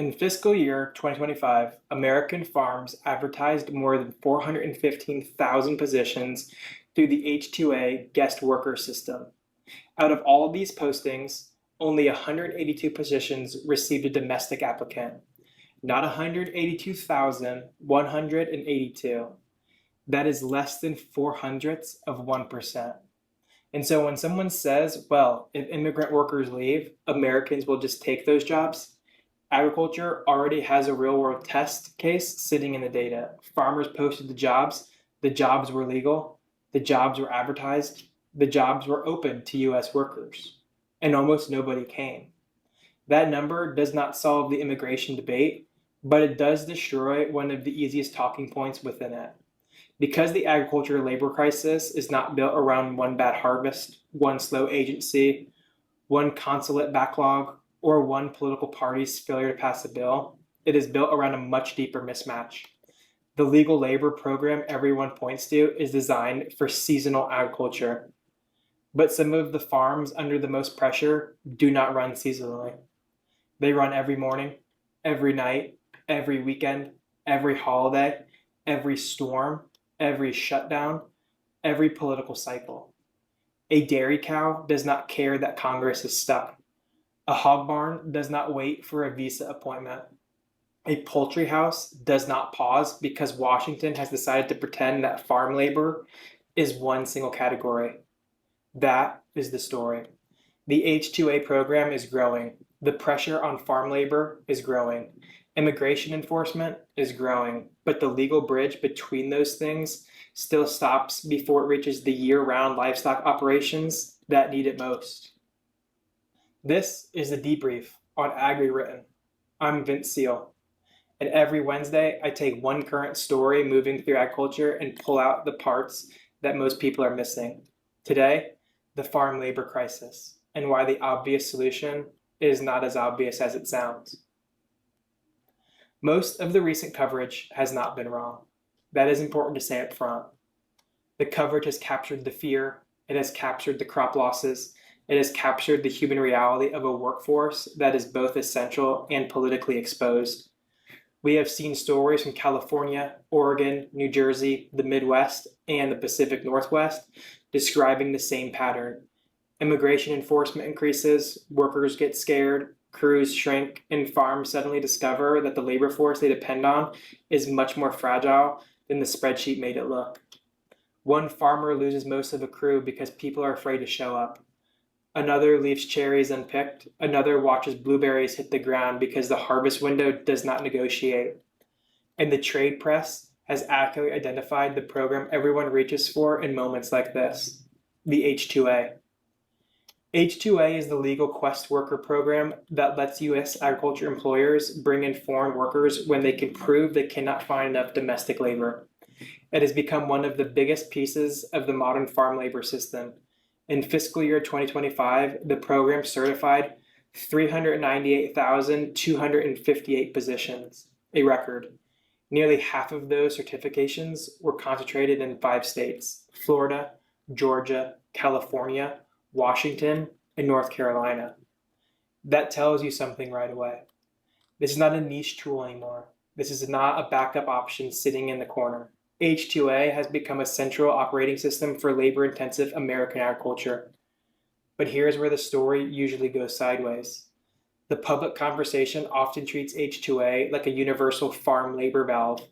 In fiscal year 2025, American farms advertised more than 415,000 positions through the H-2A guest worker system. Out of all of these postings, only 182 positions received a domestic applicant, not 182,182. That is less than 0.04%. And so when someone says, well, if immigrant workers leave, Americans will just take those jobs, agriculture already has a real world test case sitting in the data. Farmers posted the jobs were legal, the jobs were advertised, the jobs were open to US workers, and almost nobody came. That number does not solve the immigration debate, but it does destroy one of the easiest talking points within it. Because the agriculture labor crisis is not built around one bad harvest, one slow agency, one consulate backlog, or one political party's failure to pass a bill, it is built around a much deeper mismatch. The legal labor program everyone points to is designed for seasonal agriculture. But some of the farms under the most pressure do not run seasonally. They run every morning, every night, every weekend, every holiday, every storm, every shutdown, every political cycle. A dairy cow does not care that Congress is stuck. A hog barn does not wait for a visa appointment. A poultry house does not pause because Washington has decided to pretend that farm labor is one single category. That is the story. The H-2A program is growing. The pressure on farm labor is growing. Immigration enforcement is growing, but the legal bridge between those things still stops before it reaches the year-round livestock operations that need it most. This is the debrief on Agri Written. I'm Vince Seal, and every Wednesday I take one current story moving through agriculture and pull out the parts that most people are missing. Today, the farm labor crisis, and why the obvious solution is not as obvious as it sounds. Most of the recent coverage has not been wrong. That is important to say up front. The coverage has captured the fear, it has captured the crop losses, it has captured the human reality of a workforce that is both essential and politically exposed. We have seen stories from California, Oregon, New Jersey, the Midwest, and the Pacific Northwest describing the same pattern. Immigration enforcement increases, workers get scared, crews shrink, and farms suddenly discover that the labor force they depend on is much more fragile than the spreadsheet made it look. One farmer loses most of a crew because people are afraid to show up. Another leaves cherries unpicked. Another watches blueberries hit the ground because the harvest window does not negotiate. And the trade press has accurately identified the program everyone reaches for in moments like this, the H-2A. H-2A is the legal quest worker program that lets U.S. agriculture employers bring in foreign workers when they can prove they cannot find enough domestic labor. It has become one of the biggest pieces of the modern farm labor system. In fiscal year 2025, the program certified 398,258 positions, a record. Nearly half of those certifications were concentrated in 5 states: Florida, Georgia, California, Washington, and North Carolina. That tells you something right away. This is not a niche tool anymore. This is not a backup option sitting in the corner. H-2A has become a central operating system for labor-intensive American agriculture. But here's where the story usually goes sideways. The public conversation often treats H-2A like a universal farm labor valve.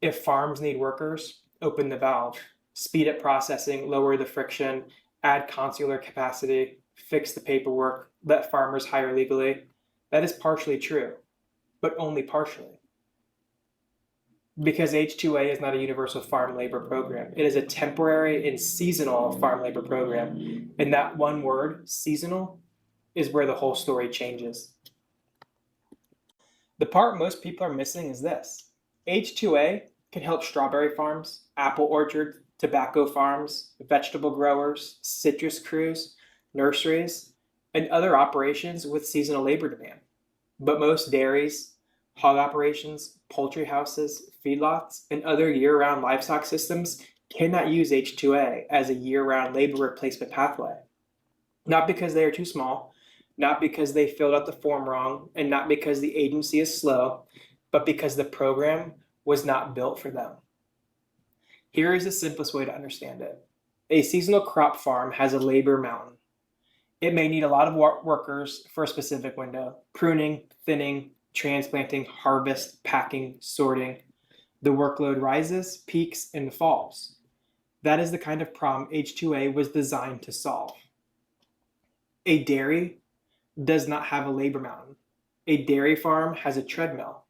If farms need workers, open the valve. Speed up processing, lower the friction, add consular capacity, fix the paperwork, let farmers hire legally. That is partially true, but only partially. Because H-2A is not a universal farm labor program. It is a temporary and seasonal farm labor program. And that one word, seasonal, is where the whole story changes. The part most people are missing is this. H-2A can help strawberry farms, apple orchards, tobacco farms, vegetable growers, citrus crews, nurseries, and other operations with seasonal labor demand. But most dairies, hog operations, poultry houses, feedlots, and other year-round livestock systems cannot use H-2A as a year-round labor replacement pathway. Not because they are too small, not because they filled out the form wrong and not because the agency is slow, but because the program was not built for them. Here is the simplest way to understand it. A seasonal crop farm has a labor mountain. It may need a lot of workers for a specific window: pruning, thinning, transplanting, harvest, packing, sorting. The workload rises, peaks, and falls. That is the kind of problem H2A was designed to solve. A dairy does not have a labor mountain. A dairy farm has a treadmill.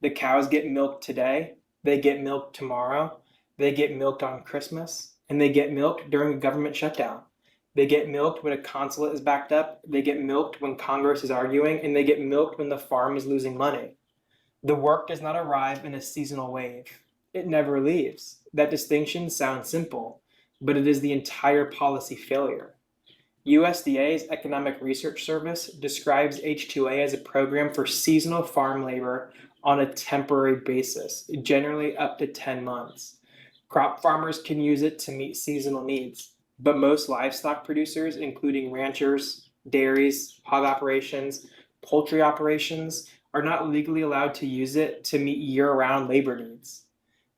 The cows get milked today, they get milked tomorrow, they get milked on Christmas, and they get milked during a government shutdown. They get milked when a consulate is backed up, they get milked when Congress is arguing, and they get milked when the farm is losing money. The work does not arrive in a seasonal wave. It never leaves. That distinction sounds simple, but it is the entire policy failure. USDA's Economic Research Service describes H2A as a program for seasonal farm labor on a temporary basis, generally up to 10 months. Crop farmers can use it to meet seasonal needs, but most livestock producers, including ranchers, dairies, hog operations, poultry operations, are not legally allowed to use it to meet year-round labor needs.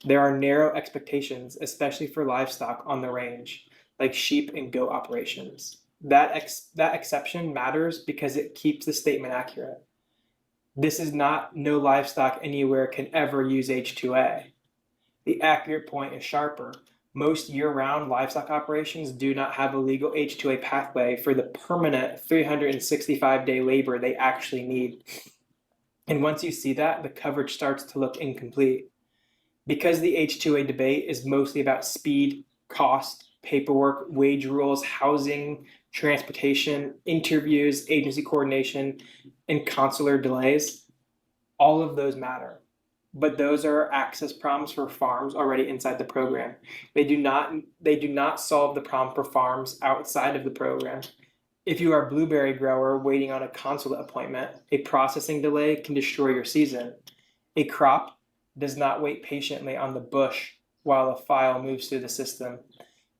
There are narrow expectations, especially for livestock on the range, like sheep and goat operations. That exception matters because it keeps the statement accurate. This is not no livestock anywhere can ever use H2A. The accurate point is sharper. Most year-round livestock operations do not have a legal H2A pathway for the permanent 365-day labor they actually need. And once you see that, the coverage starts to look incomplete. Because the H2A debate is mostly about speed, cost, paperwork, wage rules, housing, transportation, interviews, agency coordination, and consular delays, all of those matter. But those are access problems for farms already inside the program. They do not solve the problem for farms outside of the program. If you are a blueberry grower waiting on a consulate appointment, a processing delay can destroy your season. A crop does not wait patiently on the bush while a file moves through the system.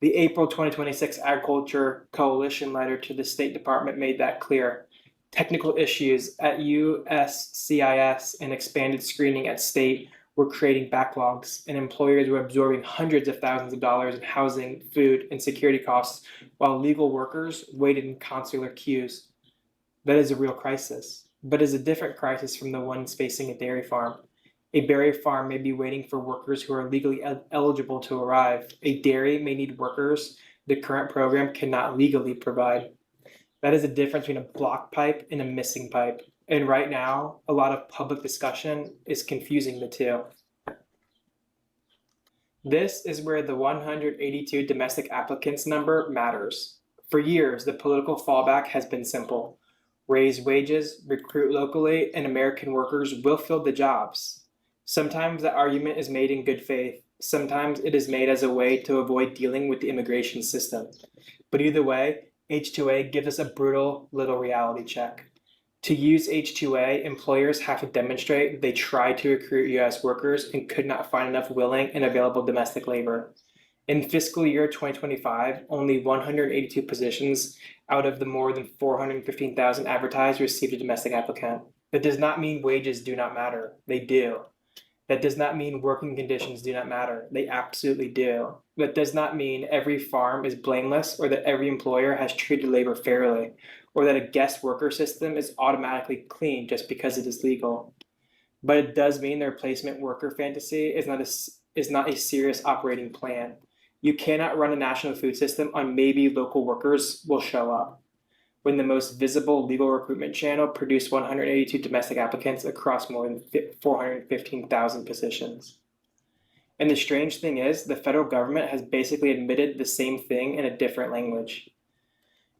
The April 2026 Agriculture Coalition letter to the State Department made that clear. Technical issues at USCIS and expanded screening at state were creating backlogs, and employers were absorbing hundreds of thousands of dollars in housing, food, and security costs while legal workers waited in consular queues. That is a real crisis, but is a different crisis from the ones facing a dairy farm. A dairy farm may be waiting for workers who are legally eligible to arrive. A dairy may need workers the current program cannot legally provide. That is the difference between a block pipe and a missing pipe. And right now, a lot of public discussion is confusing the two. This is where the 182 domestic applicants number matters. For years, the political fallback has been simple: raise wages, recruit locally, and American workers will fill the jobs. Sometimes the argument is made in good faith. Sometimes it is made as a way to avoid dealing with the immigration system. But either way, H2A gives us a brutal little reality check. To use H2A, employers have to demonstrate they tried to recruit US workers and could not find enough willing and available domestic labor. In fiscal year 2025, only 182 positions out of the more than 415,000 advertised received a domestic applicant. That does not mean wages do not matter. They do. That does not mean working conditions do not matter. They absolutely do. That does not mean every farm is blameless or that every employer has treated labor fairly, or that a guest worker system is automatically clean just because it is legal. But it does mean the replacement worker fantasy is not a serious operating plan. You cannot run a national food system on maybe local workers will show up, when the most visible legal recruitment channel produced 182 domestic applicants across more than 415,000 positions. And the strange thing is, the federal government has basically admitted the same thing in a different language.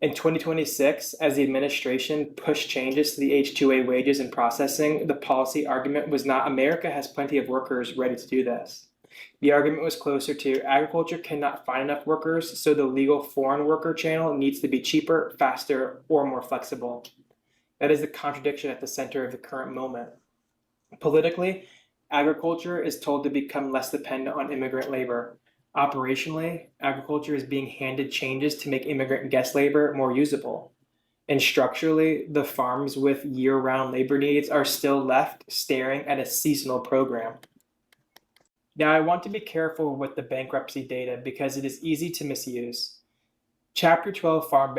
In 2026, as the administration pushed changes to the H2A wages and processing, the policy argument was not America has plenty of workers ready to do this. The argument was closer to agriculture cannot find enough workers, so the legal foreign worker channel needs to be cheaper, faster, or more flexible. That is the contradiction at the center of the current moment. Politically, agriculture is told to become less dependent on immigrant labor. Operationally, agriculture is being handed changes to make immigrant guest labor more usable. And structurally, the farms with year-round labor needs are still left staring at a seasonal program. Now, I want to be careful with the bankruptcy data because it is easy to misuse. Chapter 12 farm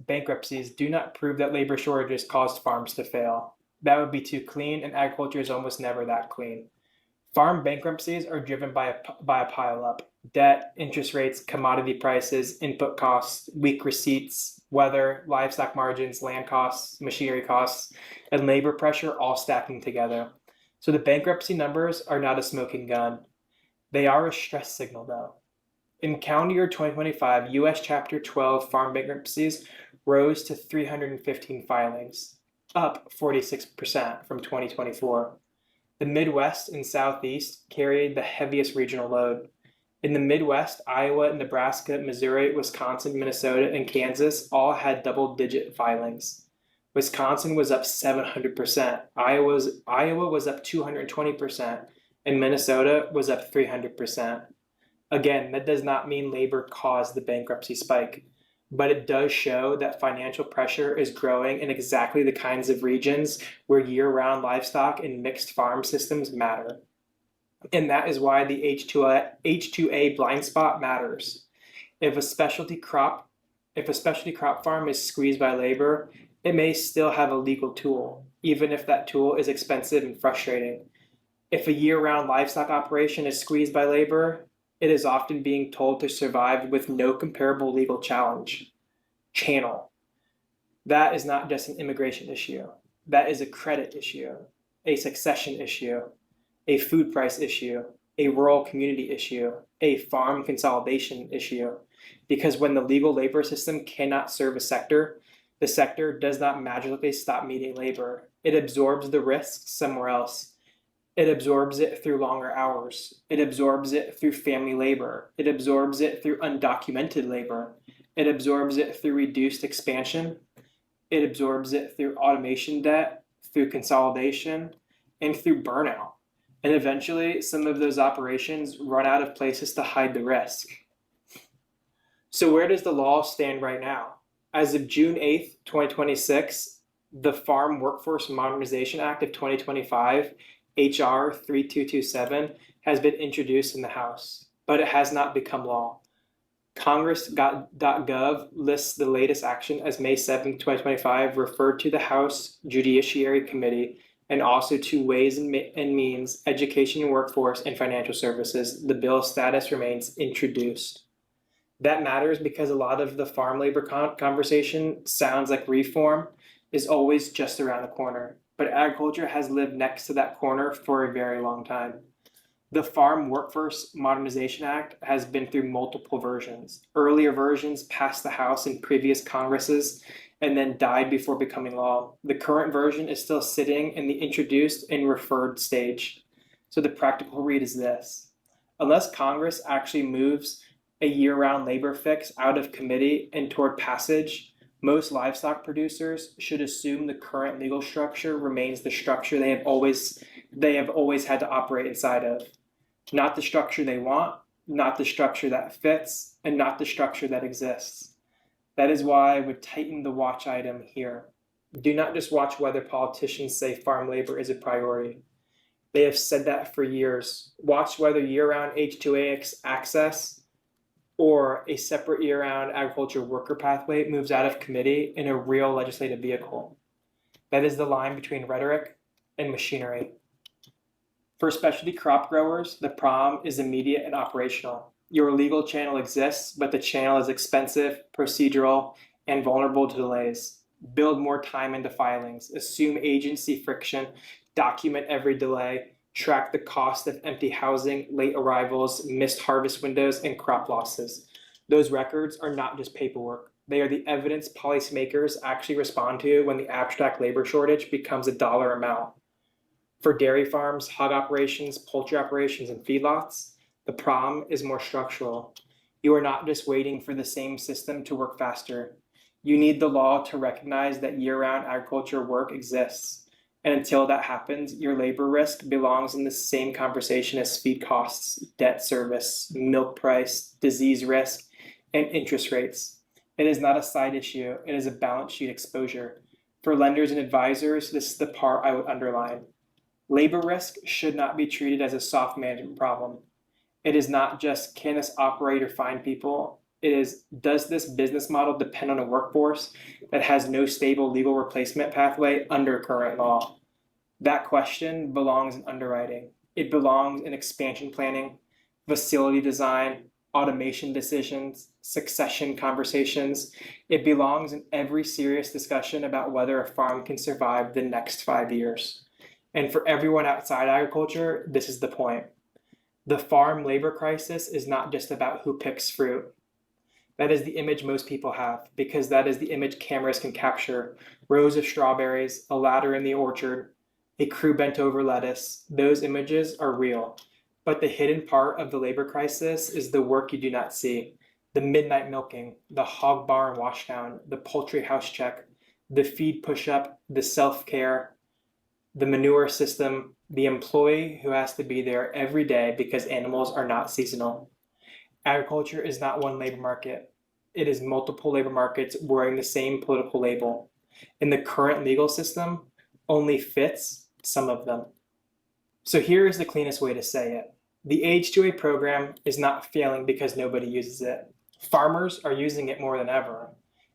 bankruptcies do not prove that labor shortages caused farms to fail. That would be too clean, and agriculture is almost never that clean. Farm bankruptcies are driven by a pileup: debt, interest rates, commodity prices, input costs, weak receipts, weather, livestock margins, land costs, machinery costs, and labor pressure all stacking together. So the bankruptcy numbers are not a smoking gun. They are a stress signal, though. In calendar year 2025, U.S. Chapter 12 farm bankruptcies rose to 315 filings, up 46% from 2024. The Midwest and Southeast carried the heaviest regional load. In the Midwest, Iowa, Nebraska, Missouri, Wisconsin, Minnesota, and Kansas all had double-digit filings. Wisconsin was up 700%, Iowa was up 220%, and Minnesota was up 300%. Again, that does not mean labor caused the bankruptcy spike, but it does show that financial pressure is growing in exactly the kinds of regions where year-round livestock and mixed farm systems matter. And that is why the H2A blind spot matters. If a specialty crop farm is squeezed by labor, it may still have a legal tool, even if that tool is expensive and frustrating. If a year-round livestock operation is squeezed by labor, it is often being told to survive with no comparable legal channel. That is not just an immigration issue. That is a credit issue, a succession issue, a food price issue, a rural community issue, a farm consolidation issue. Because when the legal labor system cannot serve a sector, the sector does not magically stop needing labor. It absorbs the risk somewhere else. It absorbs it through longer hours. It absorbs it through family labor. It absorbs it through undocumented labor. It absorbs it through reduced expansion. It absorbs it through automation debt, through consolidation, and through burnout. And eventually, some of those operations run out of places to hide the risk. So where does the law stand right now? As of June 8th, 2026, the Farm Workforce Modernization Act of 2025, HR 3227, has been introduced in the House, but it has not become law. Congress.gov lists the latest action as May 7, 2025, referred to the House Judiciary Committee and also to Ways and Means, Education and Workforce, and Financial Services. The bill's status remains introduced. That matters because a lot of the farm labor conversation sounds like reform is always just around the corner, but agriculture has lived next to that corner for a very long time. The Farm Workforce Modernization Act has been through multiple versions. Earlier versions passed the House in previous Congresses and then died before becoming law. The current version is still sitting in the introduced and referred stage. So the practical read is this: unless Congress actually moves a year-round labor fix out of committee and toward passage, most livestock producers should assume the current legal structure remains the structure they have always had to operate inside of. Not the structure they want, not the structure that fits, and not the structure that exists. That is why I would tighten the watch item here. Do not just watch whether politicians say farm labor is a priority. They have said that for years. Watch whether year-round H2A access or a separate year-round agriculture worker pathway moves out of committee in a real legislative vehicle. That is the line between rhetoric and machinery. For specialty crop growers, the problem is immediate and operational. Your legal channel exists, but the channel is expensive, procedural, and vulnerable to delays. Build more time into filings, assume agency friction, document every delay, track the cost of empty housing, late arrivals, missed harvest windows, and crop losses. Those records are not just paperwork. They are the evidence policymakers actually respond to when the abstract labor shortage becomes a dollar amount. For dairy farms, hog operations, poultry operations, and feedlots, the problem is more structural. You are not just waiting for the same system to work faster. You need the law to recognize that year-round agriculture work exists. And until that happens, your labor risk belongs in the same conversation as feed costs, debt service, milk price, disease risk, and interest rates. It is not a side issue, it is a balance sheet exposure. For lenders and advisors, this is the part I would underline. Labor risk should not be treated as a soft management problem. It is not just, can this operator find people? It is, does this business model depend on a workforce that has no stable legal replacement pathway under current law? That question belongs in underwriting. It belongs in expansion planning, facility design, automation decisions, succession conversations. It belongs in every serious discussion about whether a farm can survive the next 5 years. And for everyone outside agriculture, this is the point. The farm labor crisis is not just about who picks fruit. That is the image most people have, because that is the image cameras can capture. Rows of strawberries, a ladder in the orchard, a crew bent over lettuce. Those images are real. But the hidden part of the labor crisis is the work you do not see. The midnight milking, the hog barn washdown, the poultry house check, the feed push-up, the self-care, the manure system, the employee who has to be there every day because animals are not seasonal. Agriculture is not one labor market. It is multiple labor markets wearing the same political label. And the current legal system only fits some of them. So here is the cleanest way to say it. The H2A program is not failing because nobody uses it. Farmers are using it more than ever.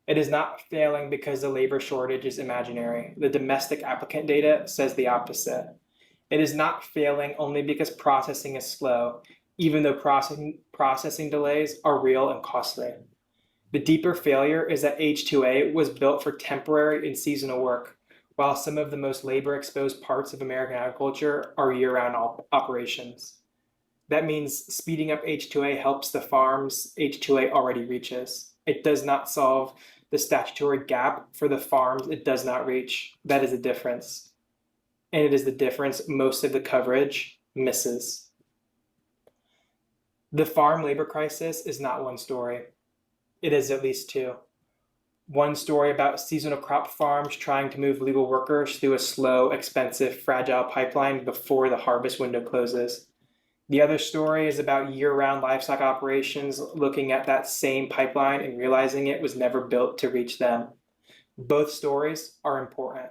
It is not failing because the labor shortage is imaginary. The domestic applicant data says the opposite. It is not failing only because processing is slow, even though processing delays are real and costly. The deeper failure is that H2A was built for temporary and seasonal work, while some of the most labor-exposed parts of American agriculture are year-round operations. That means speeding up H2A helps the farms H2A already reaches. It does not solve the statutory gap for the farms it does not reach. That is the difference. And it is the difference most of the coverage misses. The farm labor crisis is not one story. It is at least two. One story about seasonal crop farms trying to move legal workers through a slow, expensive, fragile pipeline before the harvest window closes. The other story is about year-round livestock operations looking at that same pipeline and realizing it was never built to reach them. Both stories are important,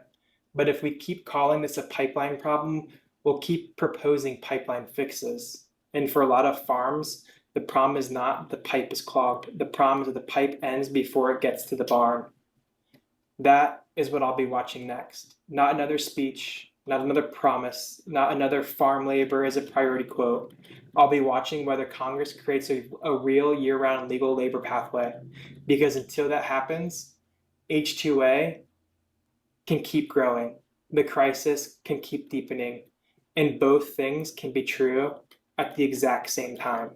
but if we keep calling this a pipeline problem, we'll keep proposing pipeline fixes. And for a lot of farms, the problem is not the pipe is clogged. The problem is that the pipe ends before it gets to the barn. That is what I'll be watching next. Not another speech, not another promise, not another farm labor as a priority quote. I'll be watching whether Congress creates a real year-round legal labor pathway. Because until that happens, H2A can keep growing. The crisis can keep deepening. And both things can be true at the exact same time.